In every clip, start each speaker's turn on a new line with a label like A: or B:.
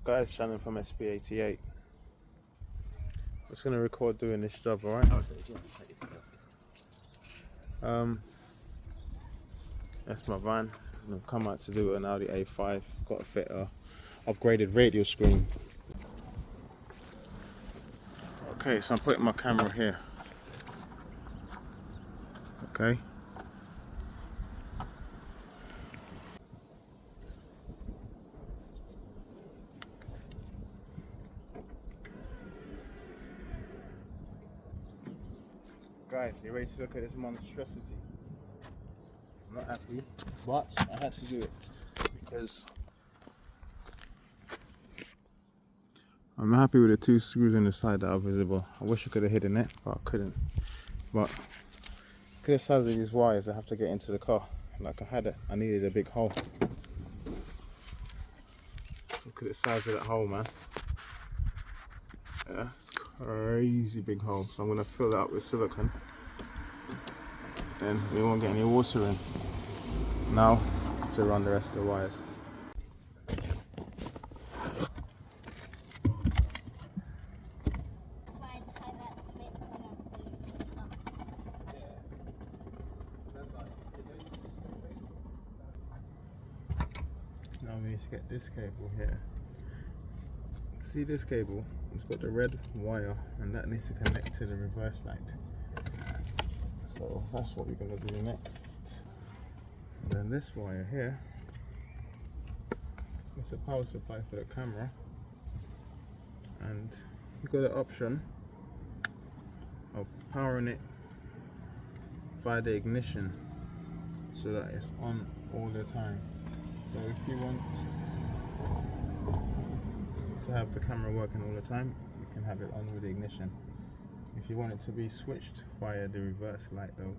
A: Guys, Shannon from SP88. Just gonna record doing this job, alright? That's my van. I've come out to do an Audi A5. Got to fit a upgraded radio screen. Okay, so I'm putting my camera here. Okay. Guys, you ready to look at this monstrosity? I'm not happy, but I had to do it because I'm not happy with the two screws in the side that are visible. I wish I could have hidden it, but I couldn't. But look at the size of these wires I have to get into the car. Like I needed a big hole. Look at the size of that hole, man. Yeah, it's crazy big hole. So I'm gonna fill it up with silicone. Then we won't get any water in. Now to run the rest of the wires. Now we need to get this cable here. See this cable? It's got the red wire and that needs to connect to the reverse light. So that's what we're going to do next. And then this wire here, it's a power supply for the camera, and you've got the option of powering it via the ignition so that it's on all the time. So if you want to have the camera working all the time, you can have it on with the ignition. If you want it to be switched via the reverse light though,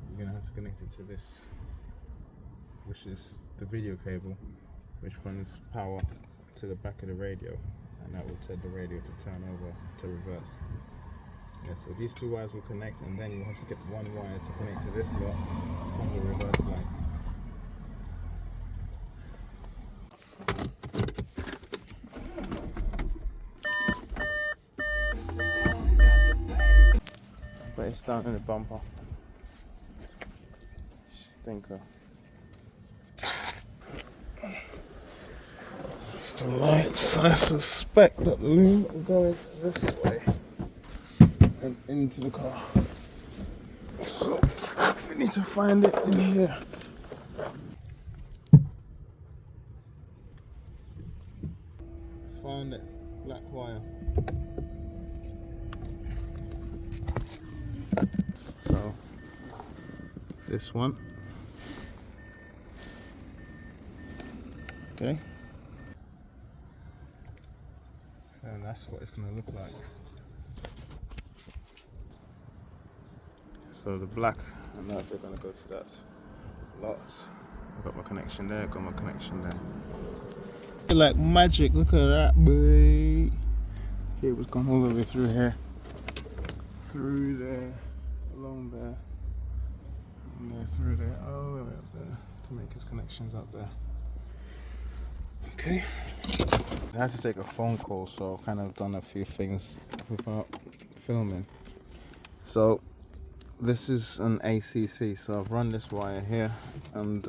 A: you're gonna have to connect it to this, which is the video cable, which runs power to the back of the radio, and that will tell the radio to turn over to reverse. Yeah, so these two wires will connect, and then you have to get one wire to connect to this lot from the reverse light. But it's down in the bumper. Stinker. It's the lights. I suspect that the loom will go this way and into the car. So we need to find it in here. Found it. Black wire. So this one, okay, so that's what it's going to look like. So the black, and now they're going to go to that. Lots. I've got my connection there, got my connection there. Like magic, look at that, boy. Cable's gone all the way through here, through there, along there, and there, through there, all the way up there to make his connections up there. Okay. I had to take a phone call, so I've kind of done a few things without filming. So this is an ACC, so I've run this wire here, and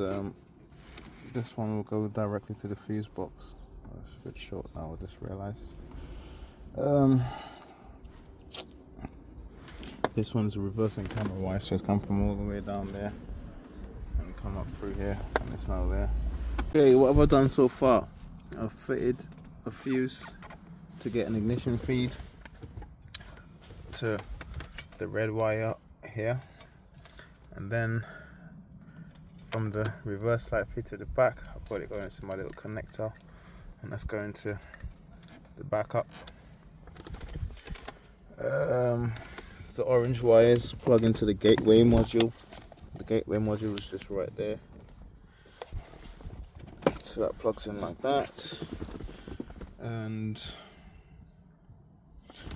A: this one will go directly to the fuse box. Oh, it's a bit short now, I just realized. This one's a reversing camera wire, so it's come from all the way down there and come up through here, and it's now there. Okay, what have I done so far? I've fitted a fuse to get an ignition feed to the red wire here, and then from the reverse light feed to the back, I've got it going to my little connector, and that's going to the backup. The orange wires plug into the gateway module. The gateway module is just right there, so that plugs in like that. And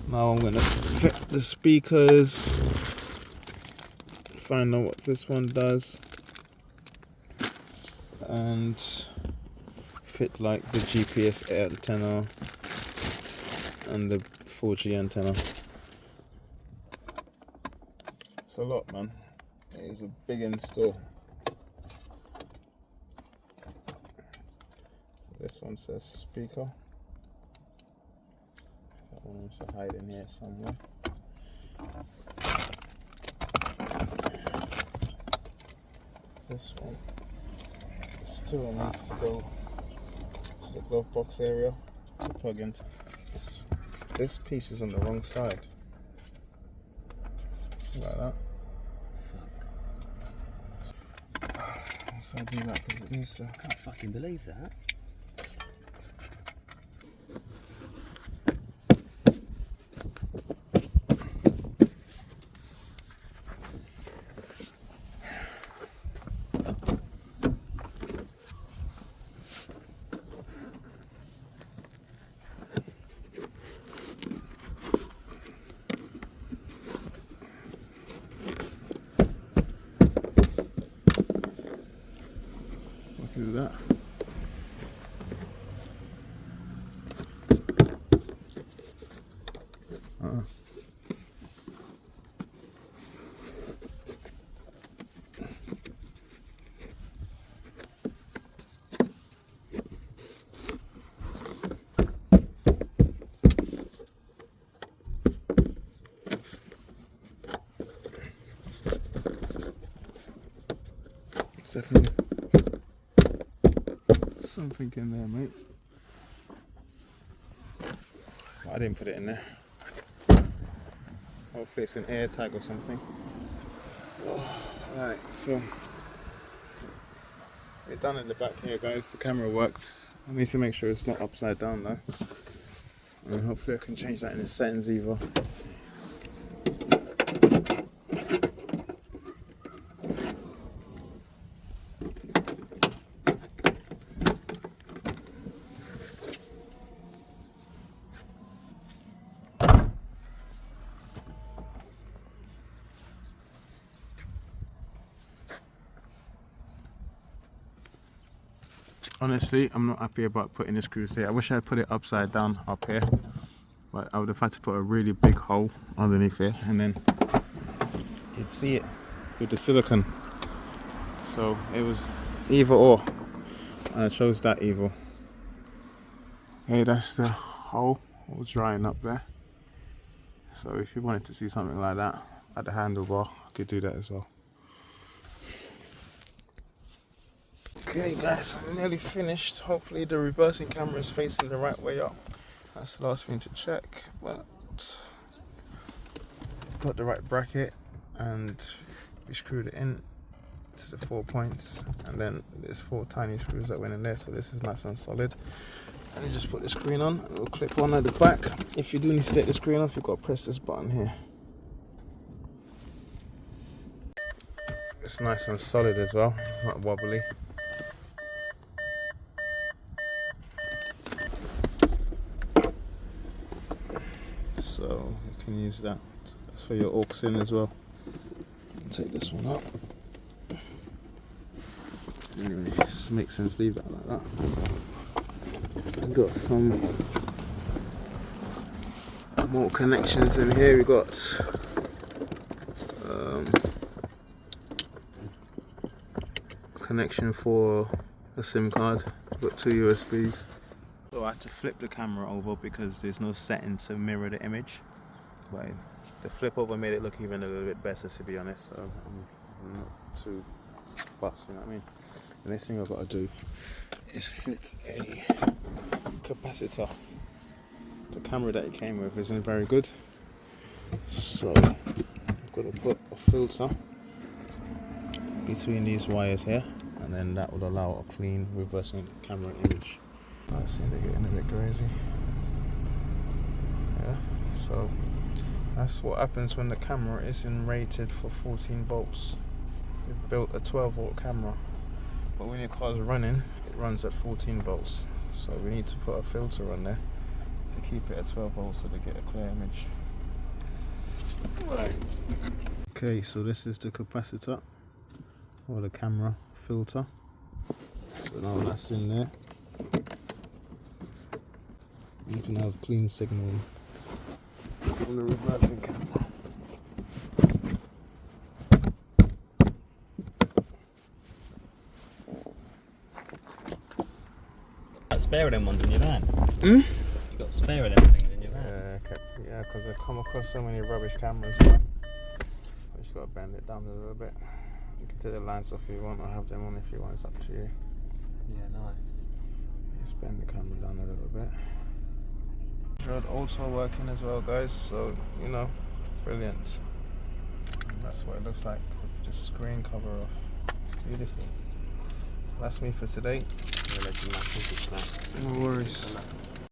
A: now I'm gonna fit the speakers, find out what this one does, and fit like the GPS antenna and the 4G antenna. It's a lot, man. It is a big install. So this one says speaker. That one needs to hide in here somewhere. This one still needs to go to the glove box area to plug into. This piece is on the wrong side. Like that. Fuck. So I do that because it needs to.
B: I can't fucking believe that.
A: What is that? Definitely something in there, mate. Well, I didn't put it in there. Hopefully it's an air tag or something. Right, so we're done in the back here, guys. The camera worked. I need to make sure it's not upside down though. And hopefully I can change that in the settings either. Honestly, I'm not happy about putting the screws here. I wish I had put it upside down up here, but I would have had to put a really big hole underneath here, and then you'd see it with the silicone. So it was either or, and I chose that evil. Okay, that's the hole all drying up there. So if you wanted to see something like that at the handlebar, I could do that as well. Okay guys, I'm nearly finished. Hopefully the reversing camera is facing the right way up. That's the last thing to check, but got the right bracket and we screwed it in to the 4 points, and then there's 4 tiny screws that went in there, so this is nice and solid. And you just put the screen on, and it'll clip on at the back. If you do need to take the screen off, you've got to press this button here. It's nice and solid as well, not wobbly. So you can use that. That's for your aux in as well. Take this one up. Anyway, just makes sense, leave that like that. I've got some more connections in here. We've got connection for a SIM card. I've got 2 USBs. So I had to flip the camera over because there's no setting to mirror the image. But the flip over made it look even a little bit better, to be honest. So I'm not too fussed, you know what I mean? The next thing I've got to do is fit a capacitor. The camera that it came with isn't very good, so I've got to put a filter between these wires here, and then that would allow a clean reversing camera image. I think they're getting a bit crazy. Yeah, so that's what happens when the camera isn't rated for 14 volts. They've built a 12 volt camera, but when your car's running, it runs at 14 volts. So we need to put a filter on there to keep it at 12 volts so they get a clear image. Right. Okay, so this is the capacitor or the camera filter. So now that's in there. You can have clean signal from the reversing camera.
B: Spare of them ones in your van?
A: Hmm?
B: You got spare of them things in your van?
A: Yeah, because I come across so many rubbish cameras. I just got to bend it down a little bit. You can take the lines off if you want, or have them on if you want. It's up to you.
B: Yeah, nice.
A: Just bend the camera down a little bit. Rod also working as well, guys. So you know, brilliant. And that's what it looks like with the screen cover off. Beautiful. That's me for today.
B: I'll let you know.
A: No worries.